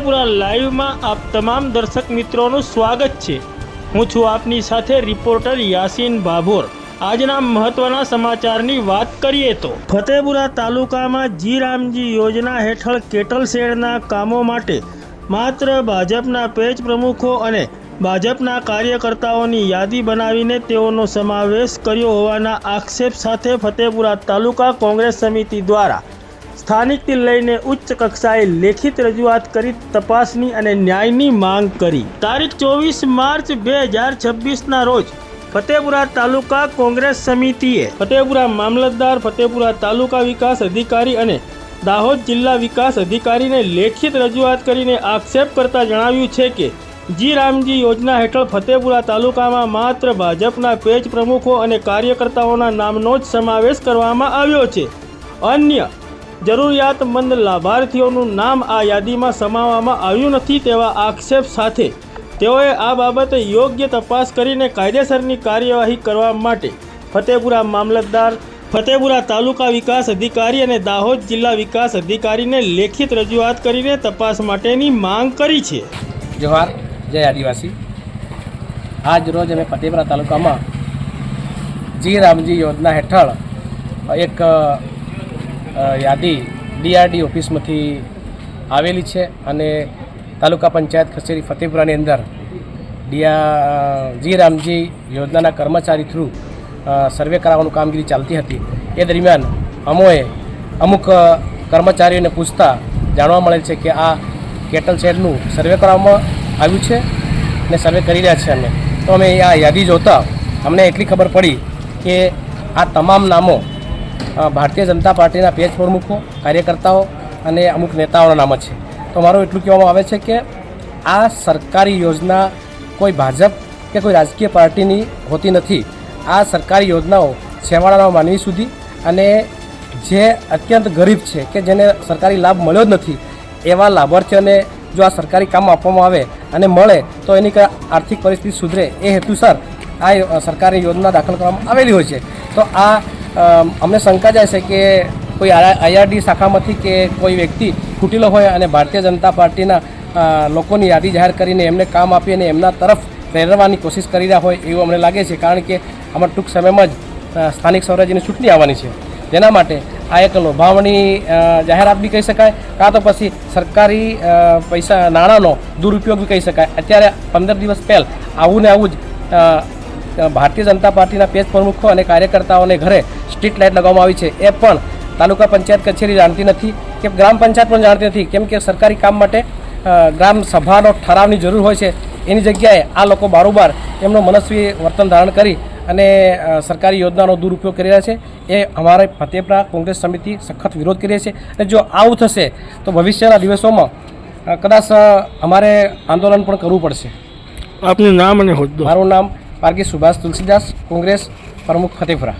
ફતેપુરા લાઈવમાં આપ તમામ દર્શક મિત્રોનું સ્વાગત છે। હું છું આપની સાથે રિપોર્ટર યાસીન ભાભોર। આજના મહત્વના સમાચારની વાત કરીએ તો ફતેપુરા તાલુકામાં જી રામજી યોજના હેઠળ કેટલ શેડના કામો માટે માત્ર ભાજપના પેજ પ્રમુખો અને ભાજપના કાર્યકર્તાઓની યાદી બનાવીને તેઓનો સમાવેશ કર્યો હોવાના આક્ષેપ સાથે ફતેપુરા તાલુકા કોંગ્રેસ સમિતિ દ્વારા સ્થાનિકથી લઈને ઉચ્ચ કક્ષાએ લેખિત રજૂઆત કરી તપાસની અને ન્યાયની માંગ કરી। તારીખ 24 માર્ચ 2026ના રોજ ફતેપુરા તાલુકા કોંગ્રેસ સમિતિએ ફતેપુરા મામલતદાર, ફતેપુરા તાલુકા વિકાસ અધિકારી અને દાહોદ જિલ્લા વિકાસ અધિકારીને લેખિત રજૂઆત કરીને આક્ષેપ કરતા જણાવ્યું છે કે જી રામજી યોજના હેઠળ ફતેપુરા તાલુકામાં માત્ર ભાજપના પેજ પ્રમુખો અને કાર્યકર્તાઓના નામનો જ સમાવેશ કરવામાં આવ્યો છે। અન્ય જરૂરિયાતમંદ લાભાર્થીઓનું નામ આ યાદીમાં સમાવવામાં આવ્યું નથી તેવા આક્ષેપ સાથે તેઓએ આ બાબતે યોગ્ય તપાસ કરીને કાયદેસરની કાર્યવાહી કરવા માટે ફતેપુરા મામલતદાર, ફતેપુરા તાલુકા વિકાસ અધિકારી અને દાહોદ જિલ્લા વિકાસ અધિકારીને લેખિત રજૂઆત કરીને તપાસ માટેની માંગ કરી છે। જોહાર, જય આદિવાસી। આજ રોજ અમે ફતેપુરા તાલુકામાં જી રામજી યોજના હેઠળ એક યાદી ડીઆરડી ઓફિસમાંથી આવેલી છે અને તાલુકા પંચાયત કચેરી ફતેપુરાની અંદર જી રામજી યોજનાના કર્મચારી થ્રુ સર્વે કરાવવાનું કામગીરી ચાલતી હતી। એ દરમિયાન અમુક કર્મચારીઓને પૂછતા જાણવા મળેલ છે કે આ કેટલ શેડનું સર્વે કરવામાં આવ્યું છે અને સર્વે કરી રહ્યા છે અમે। તો અમે આ યાદી જોતા અમને એટલી ખબર પડી કે આ તમામ નામો ભારતીય જનતા પાર્ટીના પેજ પ્રમુખો, કાર્યકર્તાઓ અને અમુક નેતાઓના નામ છે। તો મારું એટલું કહેવામાં આવે છે કે આ સરકારી યોજના કોઈ ભાજપ કે કોઈ રાજકીય પાર્ટીની હોતી નથી। આ સરકારી યોજનાઓ છેવાડાના માનવી સુધી અને જે અત્યંત ગરીબ છે કે જેને સરકારી લાભ મળ્યો જ નથી એવા લાભાર્થીઓને જો આ સરકારી કામ આપવામાં આવે અને મળે તો એની આર્થિક પરિસ્થિતિ સુધરે એ હેતુસર આ સરકારી યોજના દાખલ કરવામાં આવેલી હોય છે। તો આ અમને શંકા જાય છે કે કોઈ આઈઆરડી શાખામાંથી કે કોઈ વ્યક્તિ ફૂટેલો હોય અને ભારતીય જનતા પાર્ટીના લોકોની યાદી જાહેર કરીને એમને કામ આપી અને એમના તરફ પ્રેરવાની કોશિશ કરી રહ્યા હોય એવું અમને લાગે છે। કારણ કે આમાં ટૂંક સમયમાં જ સ્થાનિક સ્વરાજ્યની ચૂંટણી આવવાની છે, જેના માટે આ એક લોભાવણી જાહેરાત બી કહી શકાય, કાં તો પછી સરકારી પૈસા નાણાંનો દુરુપયોગ બી કહી શકાય। અત્યારે 15 દિવસ પહેલાં આવું ને આવું જ ભારતીય જનતા પાર્ટીના પેજ પ્રમુખો અને કાર્યકર્તાઓને ઘરે સ્ટ્રીટ લાઇટ લગાવવામાં આવી છે। એ પણ તાલુકા પંચાયત કચેરી જાણતી નથી કે ગ્રામ પંચાયત પણ જાણતી નથી, કેમ કે સરકારી કામ માટે ગ્રામ સભાનો ઠરાવની જરૂર હોય છે। એની જગ્યાએ આ લોકો બારોબાર એમનો મનસ્વી વર્તન ધારણ કરી અને સરકારી યોજનાનો દુરુપયોગ કરી રહ્યા છે। એ અમારે ફતેપુરા કોંગ્રેસ સમિતિ સખત વિરોધ કરીએ છીએ અને જો આવું થશે તો ભવિષ્યના દિવસોમાં કદાચ અમારે આંદોલન પણ કરવું પડશે। આપનું નામ અને હોદ્દો? મારું નામ પારગી સુભાષ તુલસીદાસ, કોંગ્રેસ પ્રમુખ ફતેપુરા।